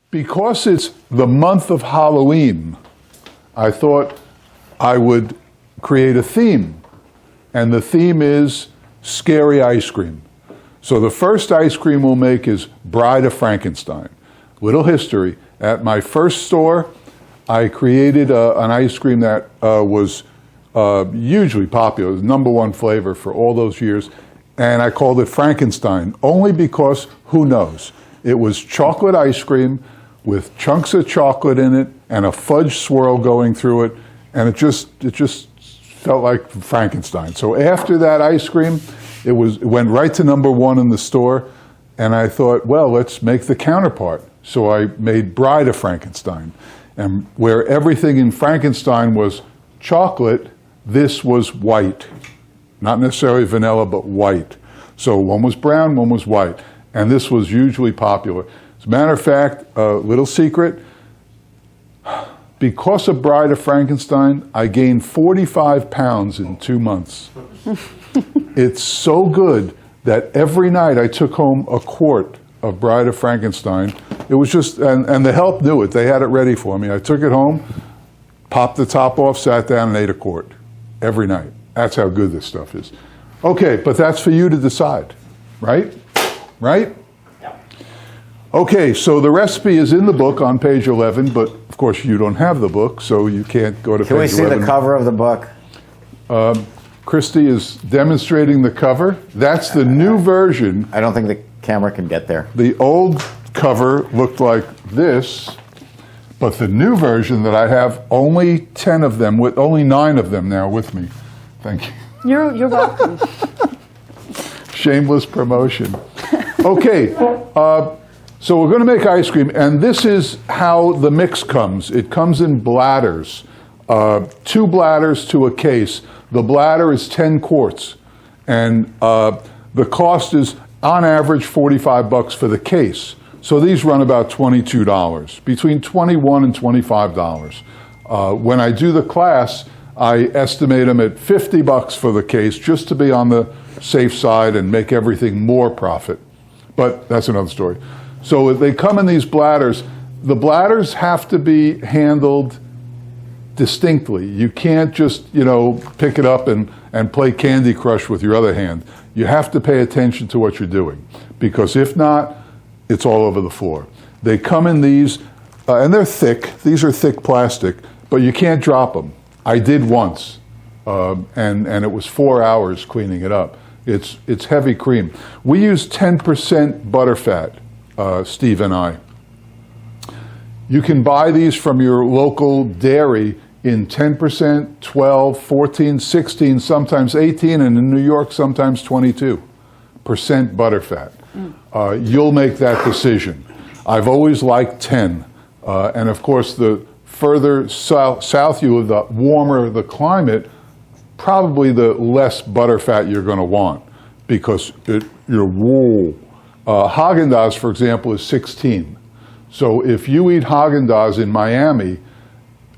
Because it's the month of Halloween, I thought I would create a theme. And the theme is scary ice cream. So the first ice cream we'll make is Bride of Frankenstein. Little history. At my first store, I created an ice cream that was hugely popular. It was #1 flavor for all those years. And I called it Frankenstein, only because, who knows? It was chocolate ice cream with chunks of chocolate in it and a fudge swirl going through it, and it just felt like Frankenstein. So after that ice cream, it went right to #1 in the store, and I thought, well, let's make the counterpart. So I made Bride of Frankenstein, and where everything in Frankenstein was chocolate, this was white. Not necessarily vanilla, but white. So one was brown, one was white, and this was hugely popular. As a matter of fact, a little secret, because of Bride of Frankenstein, I gained 45 pounds in 2 months. It's so good that every night I took home a quart of Bride of Frankenstein. It was just, and the help knew it. They had it ready for me. I took it home, popped the top off, sat down, and ate a quart every night. That's how good this stuff is. Okay, but that's for you to decide, right? Right? Okay, so the recipe is in the book on page 11, but of course you don't have the book, so you can't go to page 11. Can we see the cover of the book? Christy is demonstrating the cover. That's the new version. I don't think the camera can get there. The old cover looked like this, but the new version that I have, only 10 of them, with only 9 of them now with me. Thank you. You're welcome. Shameless promotion. Okay. So we're going to make ice cream, and this is how the mix comes. It comes in bladders, 2 bladders to a case. The bladder is 10 quarts, and the cost is, on average, $45 for the case. So these run about $22, between $21 and $25. When I do the class, I estimate them at $50 for the case, just to be on the safe side and make everything more profit. But that's another story. So they come in these bladders. The bladders have to be handled distinctly. You can't just, pick it up and play Candy Crush with your other hand. You have to pay attention to what you're doing, because if not, it's all over the floor. They come in these, and they're thick. These are thick plastic, but you can't drop them. I did once, and it was 4 hours cleaning it up. It's heavy cream. We use 10% butterfat. Steve and I. You can buy these from your local dairy in 10%, 12, 14, 16, sometimes 18, and in New York, sometimes 22% butterfat. You'll make that decision. I've always liked 10. And of course, the further south you live, the warmer the climate, probably the less butterfat you're going to want, because whoa. Haagen-Dazs, for example, is 16. So if you eat Haagen-Dazs in Miami,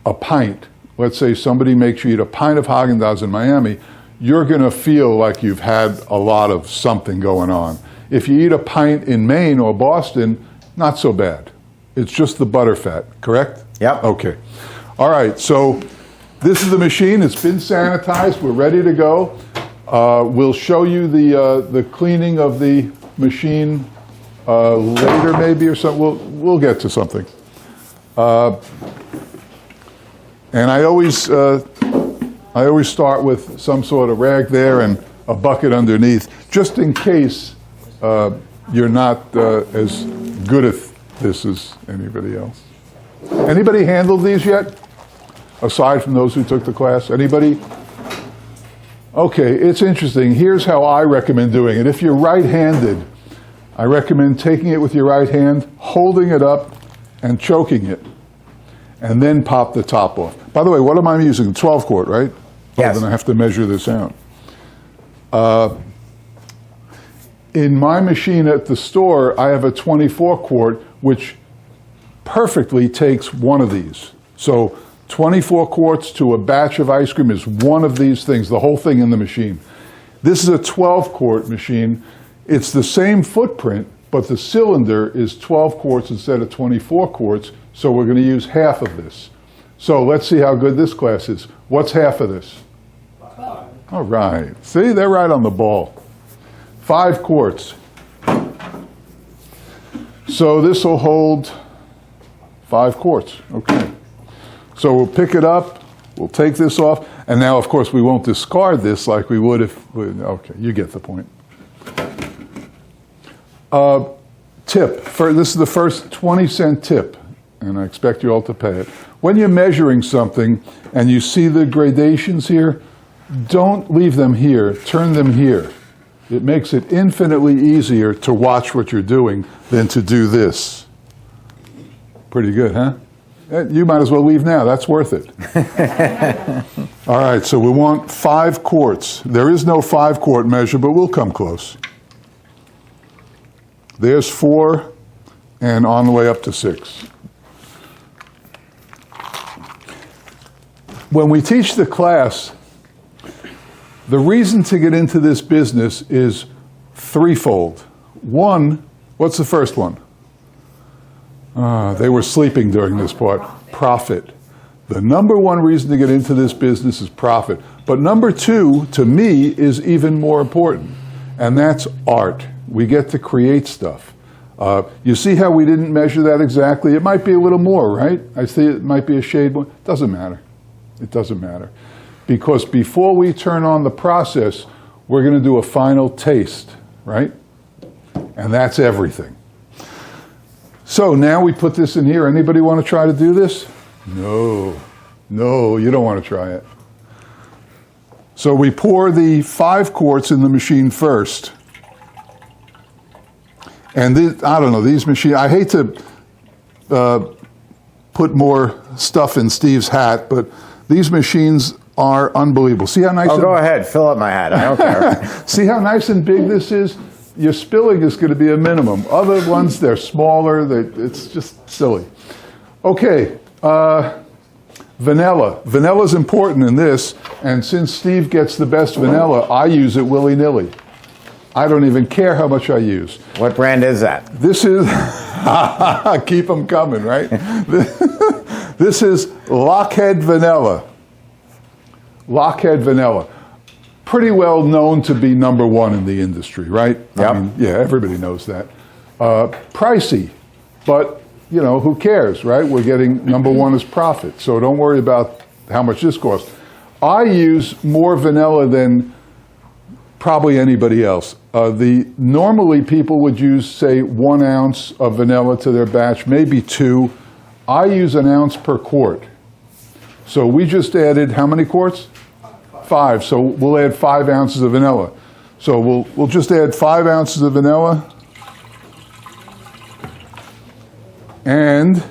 a pint, let's say somebody makes you eat a pint of Haagen-Dazs in Miami, you're going to feel like you've had a lot of something going on. If you eat a pint in Maine or Boston, not so bad. It's just the butterfat, correct? Yep. Okay. All right, so this is the machine. It's been sanitized. We're ready to go. We'll show you the cleaning of the machine later, maybe, or something. We'll get to something. And I always start with some sort of rag there and a bucket underneath, just in case you're not as good at this as anybody else. Anybody handled these yet? Aside from those who took the class? Anybody? Okay, it's interesting. Here's how I recommend doing it. If you're right-handed, I recommend taking it with your right hand, holding it up, and choking it, and then pop the top off. By the way, what am I using? 12 quart, right? Yes. Oh, then I have to measure this out. In my machine at the store, I have a 24 quart, which perfectly takes one of these. So 24 quarts to a batch of ice cream is one of these things, the whole thing in the machine. This is a 12-quart machine. It's the same footprint, but the cylinder is 12 quarts instead of 24 quarts, so we're going to use half of this. So let's see how good this class is. What's half of this? 12. All right. See, they're right on the ball. 5 quarts. So this will hold 5 quarts. Okay. So we'll pick it up, we'll take this off, and now, of course, we won't discard this like we would if, okay, you get the point. Tip. This is the first 20-cent tip, and I expect you all to pay it. When you're measuring something and you see the gradations here, don't leave them here, turn them here. It makes it infinitely easier to watch what you're doing than to do this. Pretty good, huh? You might as well leave now, that's worth it. All right, so we want 5 quarts. There is no 5-quart measure, but we'll come close. There's 4, and on the way up to 6. When we teach the class, the reason to get into this business is threefold. One, what's the first one? They were sleeping during this part. Profit. The number one reason to get into this business is profit. But number 2, to me, is even more important, and that's art. We get to create stuff. You see how we didn't measure that exactly? It might be a little more, right? I see it might be a shade more. Doesn't matter. It doesn't matter. Because before we turn on the process, we're going to do a final taste, right? And that's everything. So now we put this in here. Anybody want to try to do this? No, you don't want to try it. So we pour the 5 quarts in the machine first. And I don't know, these machines, I hate to put more stuff in Steve's hat, but these machines are unbelievable. See how nice? Oh, go ahead, fill up my hat. I don't care. See how nice and big this is? Your spilling is going to be a minimum. Other ones, they're smaller. It's just silly. Okay, vanilla. Vanilla is important in this, and since Steve gets the best vanilla, I use it willy-nilly. I don't even care how much I use. What brand is that? This is, keep them coming, right? This is Lockheed Vanilla. Lockheed Vanilla. Pretty well known to be number 1 in the industry, right? Yep. I mean, yeah, everybody knows that. Pricey, but, you know, who cares, right? We're getting number 1 as profit, so don't worry about how much this costs. I use more vanilla than probably anybody else. Normally people would use, say, 1 ounce of vanilla to their batch, maybe 2. I use 1 ounce per quart. So we just added how many quarts? 5. So we'll add 5 ounces of vanilla. So we'll just add 5 ounces of vanilla. And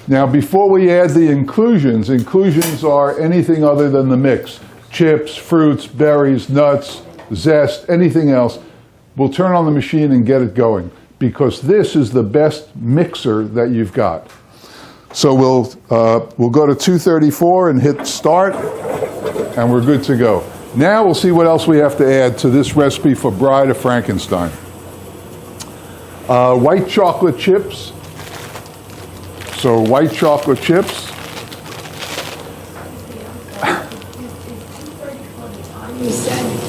now before we add the inclusions are anything other than the mix. Chips, fruits, berries, nuts, zest, anything else. We'll turn on the machine and get it going, because this is the best mixer that you've got. So we'll go to 234 and hit start, and we're good to go. Now we'll see what else we have to add to this recipe for Bride of Frankenstein. White chocolate chips. So white chocolate chips.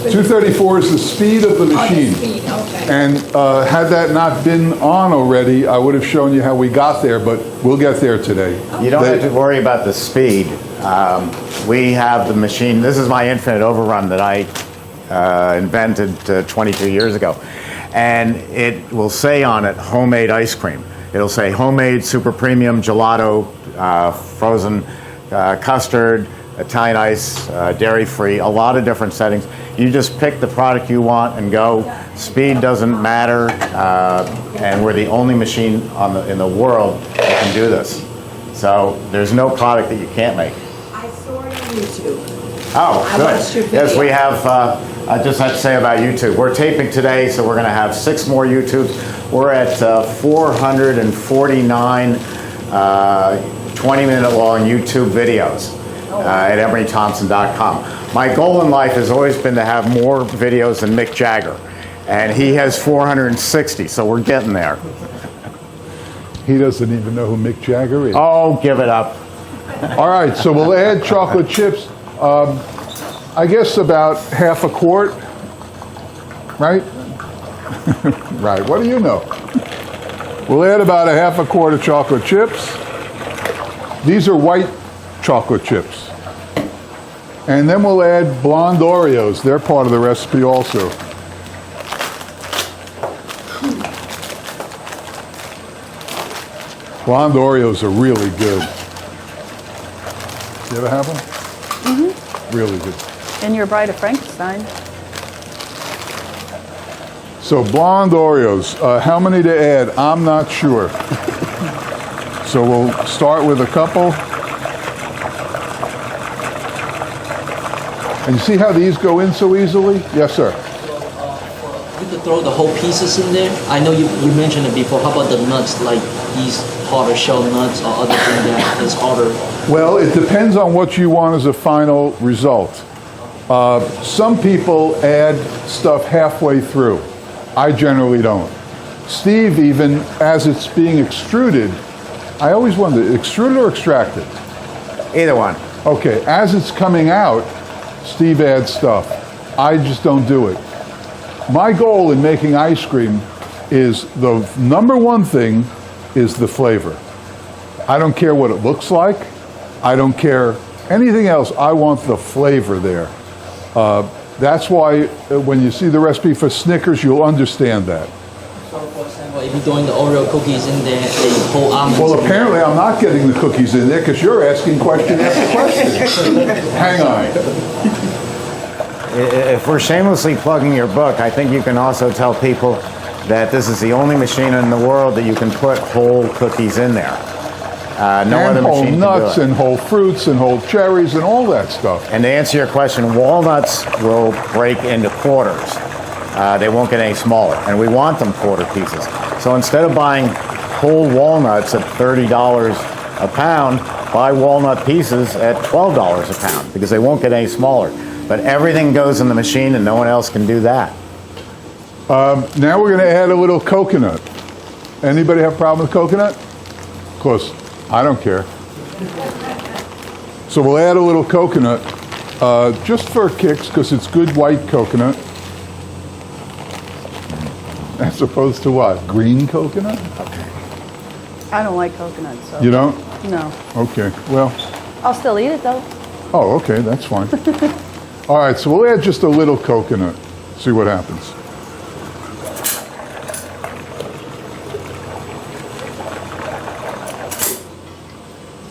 234 is the speed of the machine. Okay. And had that not been on already, I would have shown you how we got there, but we'll get there today. You don't have to worry about the speed. We have the machine. This is my infinite overrun that I invented 22 years ago. And it will say on it, homemade ice cream. It'll say homemade, super premium, gelato, frozen custard, Italian ice, dairy-free, a lot of different settings. You just pick the product you want and go. Speed doesn't matter, and we're the only machine in the world that can do this. So there's no product that you can't make. I saw it on YouTube. Oh, I watched your good. video. Yes, we have, I just have to say about YouTube. We're taping today, so we're going to have 6 more YouTubes. We're at 449 20-minute long YouTube videos at EmeryThompson.com. My goal in life has always been to have more videos than Mick Jagger, and he has 460, so we're getting there. He doesn't even know who Mick Jagger is. Oh, give it up. All right, so we'll add chocolate chips. I guess about half a quart, right? Right, what do you know? We'll add about a half a quart of chocolate chips. These are white chocolate chips. And then we'll add blonde Oreos. They're part of the recipe also. Blonde Oreos are really good. You ever have them? Mm-hmm. Really good. And your Bride of Frankenstein. So blonde Oreos, how many to add? I'm not sure. So we'll start with a couple. And you see how these go in so easily? Yes, sir. You could throw the whole pieces in there. I know you mentioned it before. How about the nuts, like these harder shell nuts or other thing that is harder? Well, it depends on what you want as a final result. Some people add stuff halfway through. I generally don't. Steve, even as it's being extruded, I always wonder, extruded or extracted? Either one. Okay, as it's coming out, Steve adds stuff. I just don't do it. My goal in making ice cream is the number one thing is the flavor. I don't care what it looks like. I don't care anything else. I want the flavor there. That's why when you see the recipe for Snickers, you'll understand that. So, for example, if you're doing the Oreo cookies in there, the whole almonds. Well, apparently I'm not getting the cookies in there because you're asking question after question. Hang on. If we're shamelessly plugging your book, I think you can also tell people that this is the only machine in the world that you can put whole cookies in there. No And other whole machine nuts can do it. and whole fruits and whole cherries and all that stuff. And to answer your question, walnuts will break into quarters. They won't get any smaller, and we want them quarter pieces. So instead of buying whole walnuts at $30 a pound, buy walnut pieces at $12 a pound because they won't get any smaller. But everything goes in the machine, and no one else can do that. Now we're going to add a little coconut. Anybody have a problem with coconut? Of course, I don't care. So we'll add a little coconut just for kicks because it's good white coconut. As opposed to what? Green coconut? I don't like coconut, so. You don't? No. Okay, well, I'll still eat it though. oh, okay, that's fine. All right, so we'll add just a little coconut. See what happens.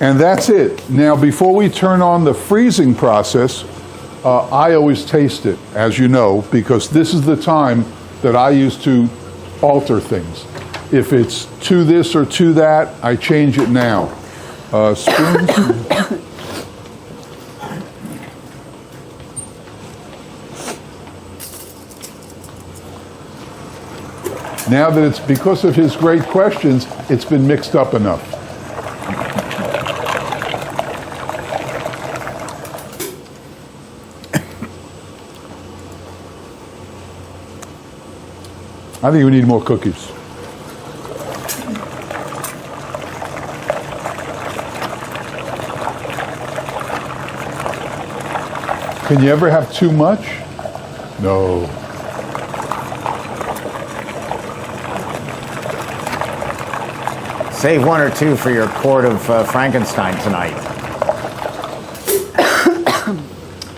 And that's it. Now, before we turn on the freezing process, I always taste it, as you know, because this is the time that I use to alter things. If it's to this or to that, I change it now. Spoons. Now that it's because of his great questions, it's been mixed up enough. I think we need more cookies. Can you ever have too much? No. Save one or two for your quart of Frankenstein tonight.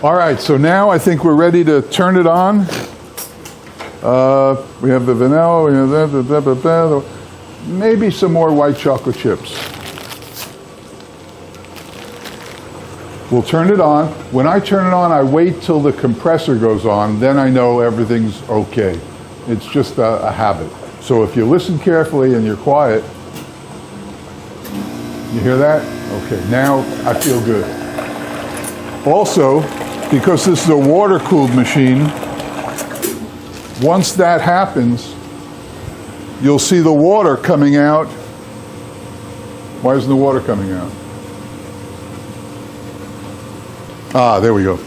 All right, so now I think we're ready to turn it on. We have the vanilla, we have that, maybe some more white chocolate chips. We'll turn it on. When I turn it on, I wait till the compressor goes on, then I know everything's okay. It's just a habit. So if you listen carefully and you're quiet, you hear that? Okay, now I feel good. Also, because this is a water-cooled machine, once that happens, you'll see the water coming out. Why isn't the water coming out? Ah, there we go.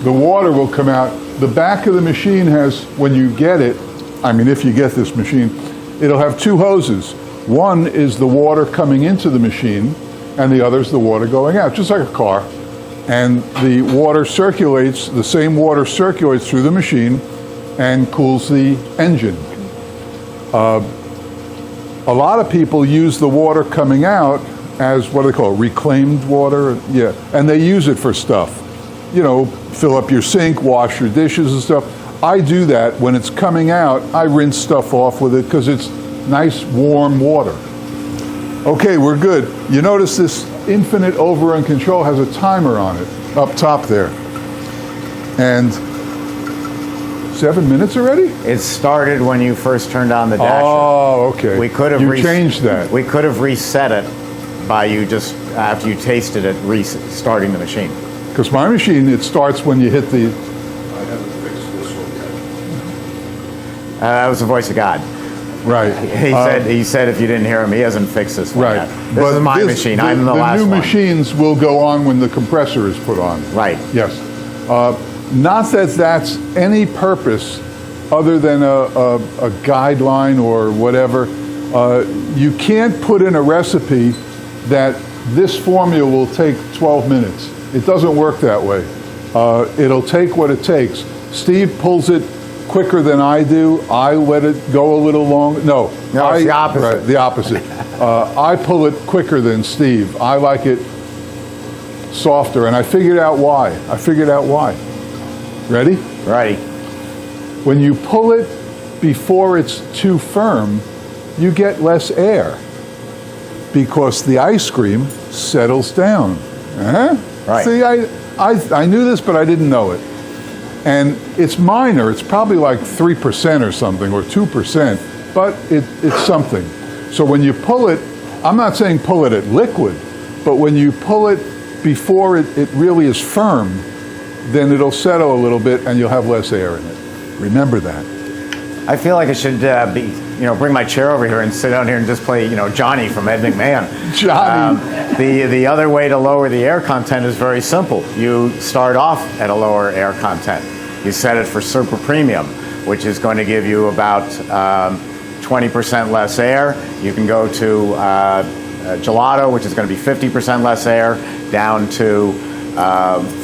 The water will come out. The back of the machine has, when you get it, I mean, if you get this machine, it'll have two hoses. One is the water coming into the machine, and the other is the water going out, just like a car. And the water circulates, the same water circulates through the machine and cools the engine. A lot of people use the water coming out as, what do they call it, reclaimed water? Yeah, and they use it for stuff. You know, fill up your sink, wash your dishes and stuff. I do that. When it's coming out, I rinse stuff off with it because it's nice, warm water. Okay, we're good. You notice this infinite overrun control has a timer on it, up top there. And 7 minutes already? It started when you first turned on the dasher. Oh, okay. We could have you changed that. We could have reset it by you just, after you tasted it, restarting the machine. Because my machine, it starts when you hit the... I haven't fixed this one yet. That was the voice of God. Right. He said if you didn't hear him, he hasn't fixed this one Right. yet. This is my machine. I'm the last new one. machines will go on when the compressor is put on. Right. Yes. Not that that's any purpose other than a guideline or whatever. You can't put in a recipe that this formula will take 12 minutes. It doesn't work that way. It'll take what it takes. Steve pulls it quicker than I do. I let it go a little longer. No, it's the opposite. Right, the opposite. I pull it quicker than Steve. I like it softer, and I figured out why. Ready? Right. When you pull it before it's too firm, you get less air because the ice cream settles down. Right. See, I knew this, but I didn't know it. And it's minor. It's probably like 3% or something, or 2%, but it's something. So when you pull it, I'm not saying pull it at liquid, but when you pull it before it really is firm, then it'll settle a little bit and you'll have less air in it. Remember that. I feel like I should bring my chair over here and sit down here and just play, Johnny from Ed McMahon. Johnny. The other way to lower the air content is very simple. You start off at a lower air content. You set it for super premium, which is going to give you about 20% less air. You can go to gelato, which is going to be 50% less air, down to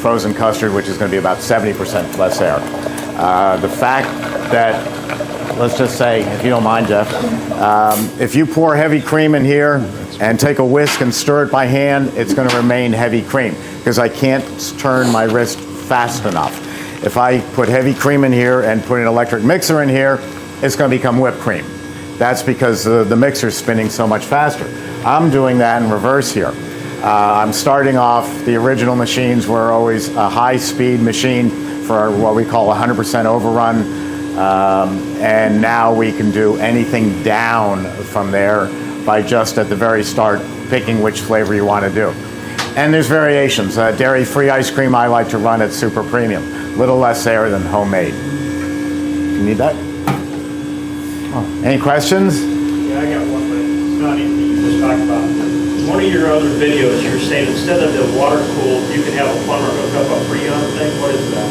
frozen custard, which is going to be about 70% less air. The fact that, let's just say, if you don't mind, Jeff, if you pour heavy cream in here and take a whisk and stir it by hand, it's going to remain heavy cream because I can't turn my wrist fast enough. If I put heavy cream in here and put an electric mixer in here, it's going to become whipped cream. That's because the mixer's spinning so much faster. I'm doing that in reverse here. I'm starting off, the original machines were always a high-speed machine for what we call 100% overrun, and now we can do anything down from there by just at the very start picking which flavor you want to do. And there's variations. Dairy-free ice cream I like to run at super premium, little less air than homemade. You need that? Any questions? Yeah, I got one, but it's not anything you just talked about. One of your other videos, you're saying instead of the water cooled, you can have a plumber hook up a Freon thing. What is that?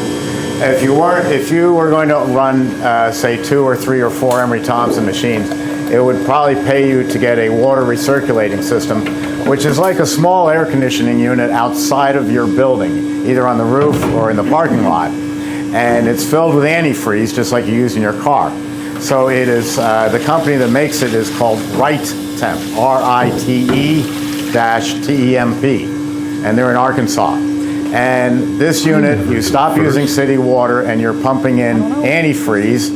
If you were going to run, say, 2 or 3 or 4 Emery Thompson machines, it would probably pay you to get a water recirculating system, which is like a small air conditioning unit outside of your building, either on the roof or in the parking lot. And it's filled with antifreeze, just like you use in your car. So it is, the company that makes it is called RITE-Temp, RITE-TEMP, and they're in Arkansas. And this unit, you stop using city water and you're pumping in antifreeze,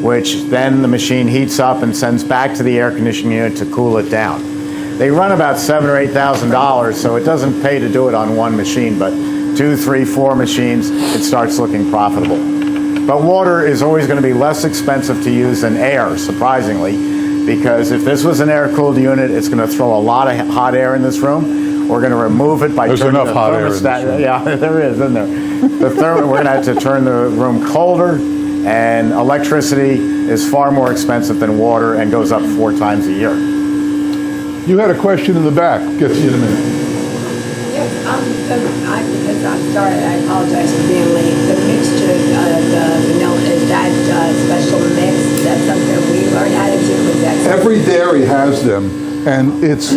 which then the machine heats up and sends back to the air conditioning unit to cool it down. They run about $7,000 or $8,000, so it doesn't pay to do it on one machine, but 2, 3, 4 machines, it starts looking profitable. But water is always going to be less expensive to use than air, surprisingly, because if this was an air-cooled unit, it's going to throw a lot of hot air in this room. We're going to remove it by turning the thermostat. Yeah, there is, isn't there? We're going to have to turn the room colder, and electricity is far more expensive than water and goes up 4 times a year. You had a question in the back. Get to you in a minute. Yes, because I started use them, and it's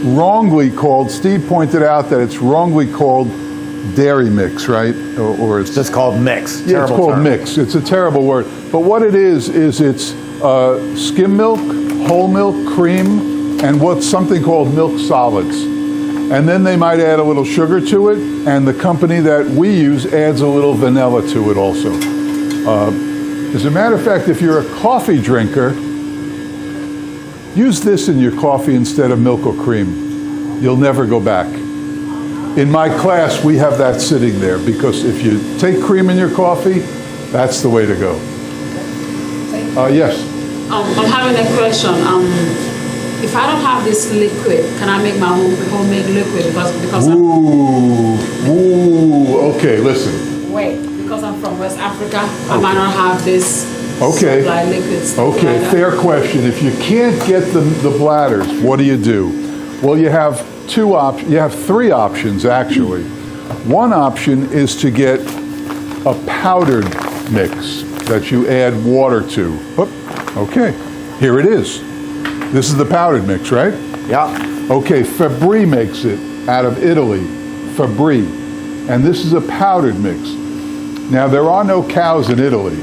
wrongly called. Steve pointed out that it's wrongly called dairy mix, right? Or it's Just called mix. yeah, it's Terrible called term. mix. It's a terrible word. But what it is it's skim milk, whole milk, cream, and what's something called milk solids. And then they might add a little sugar to it, and the company that we use adds a little vanilla to it also. As a matter of fact, if you're a coffee drinker, use this in your coffee instead of milk or cream. You'll never go back. In my class, we have that sitting there because if you take cream in your coffee, that's the way to go. Yes. I'm having a question. If I don't have this liquid, can I make my homemade liquid? Because Okay, listen. because I'm from West Africa, I might not have this Okay. supply liquids. Okay, fair question. If you can't get the bladders, what do? Well, you have you have three options actually. One option is to get a powdered mix that you add water to. Oop, okay, here it is. This is the powdered mix, right? Yeah. Okay, Fabry makes it out of Italy, Fabry. And this is a powdered mix. Now, there are no cows in Italy,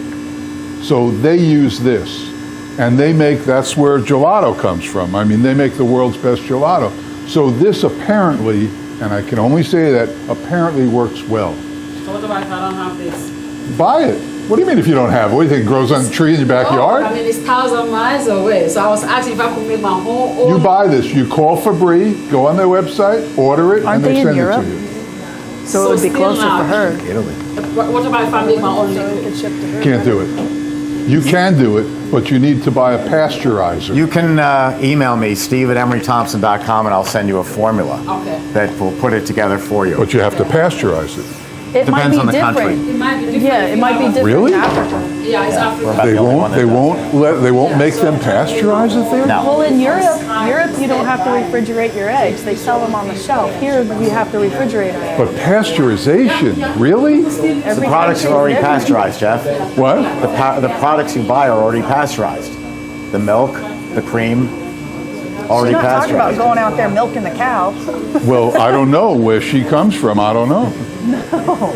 so they use this. And that's where gelato comes from. I mean, they make the world's best gelato. So this apparently, and I can only say that, apparently works well. So what about if I don't have this? Buy it. What do you mean if you don't have it? What do you think, it grows on a tree in your backyard? Oh, I mean, it's 1,000 miles away. So I was asking if I could make my whole You own. buy this. You call Fabry, go on their website, order it, Aren't and they they in send Europe? it to you. So it would be still closer not. for her. Italy. What about if I make my own So it liquid? could ship to her. Can't do it. You can do it, but you need to buy a pasteurizer. You can email me, steve@emerythompson.com, and I'll send you a formula Okay. that will put it together for you. But you have to pasteurize it. It might Depends be on the different. country. It might be different. Yeah, it might be different Really? in Africa. Yeah, it's Africa. About They the only one won't. that They does. won't make them pasteurize it there. No. Well, in Europe, you don't have to refrigerate your eggs. They sell them on the shelf. Here, we have to refrigerate our eggs. But pasteurization, really? The products are already pasteurized, Jeff. What? The products you buy are already pasteurized. The milk, the cream, already She's not talking about pasteurized. going out there milking the cow. Well, I don't know where she comes from. I don't know. No.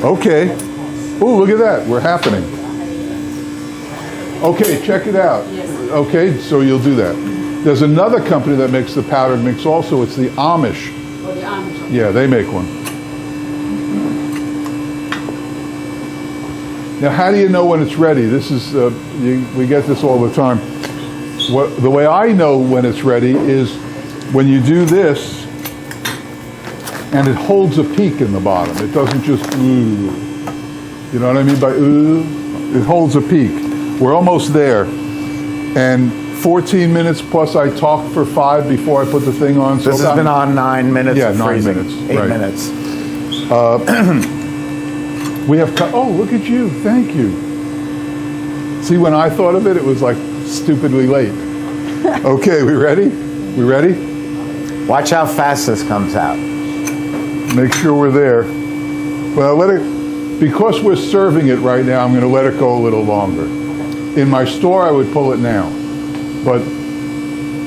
Okay. Oh, look at that. We're happening. Okay, check it out. Okay, so you'll do that. There's another company that makes the powdered mix also. It's the Amish. For the Amish. Yeah, they make one. Now, how do you know when it's ready? This is, we get this all the time. The way I know when it's ready is when you do this and it holds a peak in the bottom. It doesn't just ooh. You know what I mean by ooh? It holds a peak. We're almost there. And 14 minutes plus I talk for 5 before I put the thing on. So This has been on 9 minutes. Yeah, of 9 freezing. minutes, 8 right. minutes. We have, oh, look at you, thank you. See, when I thought of it, it was like stupidly late. Okay, we ready? We ready? Watch how fast this comes out. Make sure we're there. Well, because we're serving it right now, I'm gonna let it go a little longer. In my store, I would pull it now. But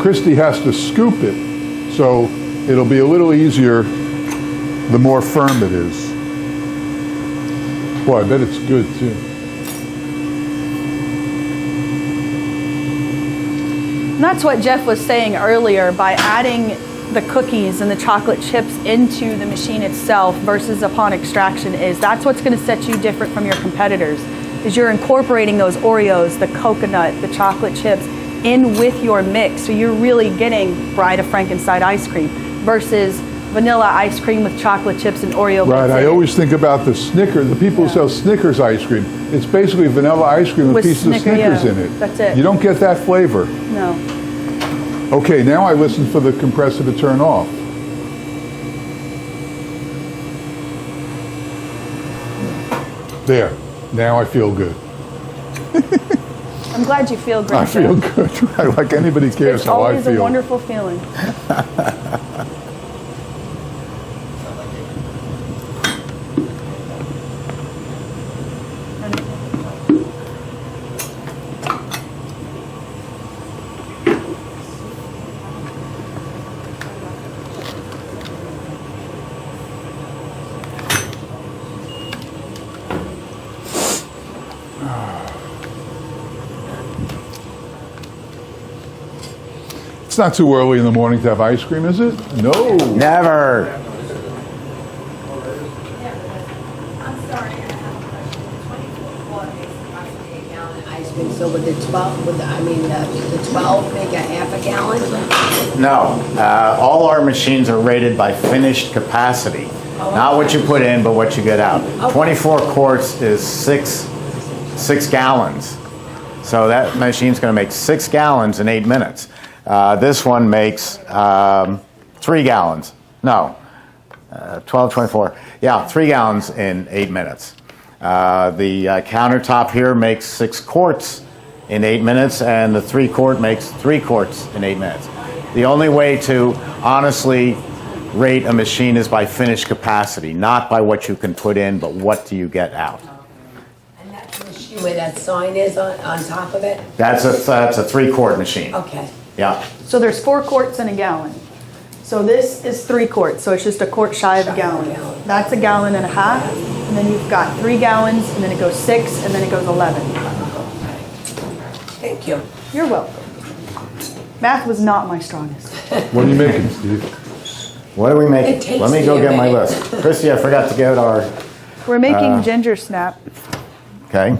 Christy has to scoop it, so it'll be a little easier the more firm it is. Boy, I bet it's good too. And that's what Jeff was saying earlier, by adding the cookies and the chocolate chips into the machine itself versus upon extraction that's what's going to set you different from your competitors, is you're incorporating those Oreos, the coconut, the chocolate chips in with your mix. So you're really getting Bride of Frankenstein ice cream versus vanilla ice cream with chocolate chips and Oreo bits Right, in I it. always think about the Snickers, the people who sell Snickers ice cream. It's basically vanilla ice cream with With pieces of Snickers yeah, in it. that's it. You don't get that flavor. No. Okay, now I listen for the compressor to turn off. There, now I feel good. I'm glad you feel great. I feel Jeff. good. Like anybody cares It's how I always a feel. wonderful feeling. not too early in the morning to have ice cream, is it? No. Never. I'm sorry, I have a question. 24 quart makes approximately a gallon of ice cream. So would the 12, the 12 make a half a gallon? No. All our machines are rated by finished capacity. Not what you put in, but what you get out. 24 quarts is six gallons. So that machine's going to make 6 gallons in 8 minutes. This one makes 3 gallons. No, 12, 24. Yeah, 3 gallons in 8 minutes. The countertop here makes 6 quarts in 8 minutes, and the 3 quart makes 3 quarts in 8 minutes. The only way to honestly rate a machine is by finished capacity, not by what you can put in, but what do you get out. And that's the machine where that sign is on top of it? That's a 3 quart machine. Okay. Yeah. So there's 4 quarts in a gallon. So this is 3 quarts, so it's just a quart shy of a gallon. That's a gallon and a half, and then you've got 3 gallons, and then it goes 6, and then it goes 11. Thank you. You're welcome. Math was not my strongest. What are you making, Steve? What are we It making? takes Let me me go a get my minute. list. Christy, I forgot to get our, We're making ginger snap. okay.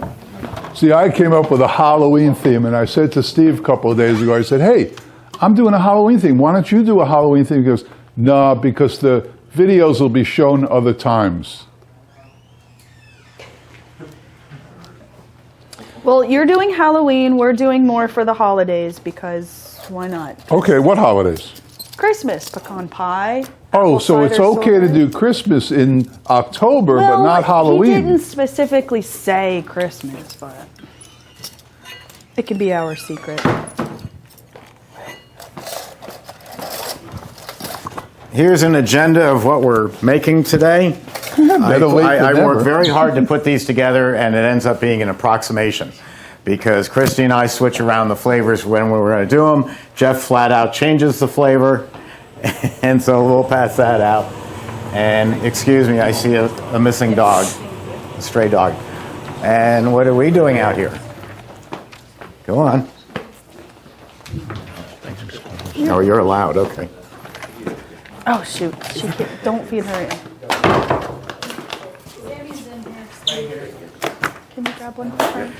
See, I came up with a Halloween theme, and I said to Steve a couple of days ago, I said, hey, I'm doing a Halloween theme. Why don't you do a Halloween theme? He goes, no, because the videos will be shown other times. Well, you're doing Halloween, we're doing more for the holidays, because why not? Okay, what holidays? Christmas, pecan pie. Oh, apple so it's cider okay to sorbet. do Christmas in October, but not He Halloween. didn't specifically say Christmas, but it could be our secret. Here's an agenda of what we're making today. Better late than I work never. very hard to put these together, and it ends up being an approximation. Because Christy and I switch around the flavors when we're going to do them. Jeff flat out changes the flavor, and so we'll pass that out. And excuse me, I see a missing dog, a stray dog. And what are we doing out here? Go on. Oh, you're allowed, okay. Oh shoot! Don't feed her. Can you grab one for her?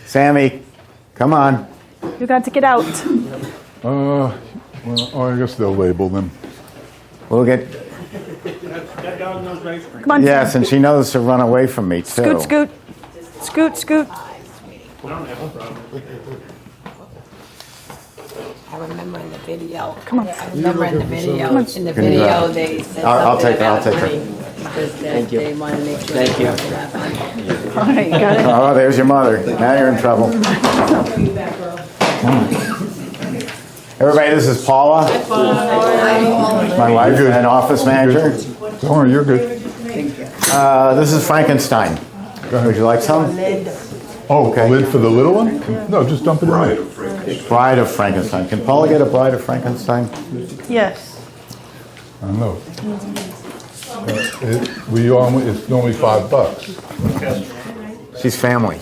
Sammy, come on. You got to get out. Well, I guess they'll label them. We'll get, Come on. yes, and she knows to run away from me, too. Scoot, scoot, scoot, scoot. I remember in the video. Come on. I remember in the video. In the Can you video, grab it? they said I'll something take her, I'll about take her. honey, because Thank you. they wanted to make sure. Thank you. All right, you got it. Oh, there's your mother. Now you're in trouble. Everybody, this is Paula, my wife and office manager. Don't worry, you're good. This is Frankenstein. Would you like some? Oh, Okay. lid for the little one? No, just dump it in there. Bride of Frankenstein. Can Paula get a Bride of Frankenstein? Yes. I don't know. It's normally $5. She's family.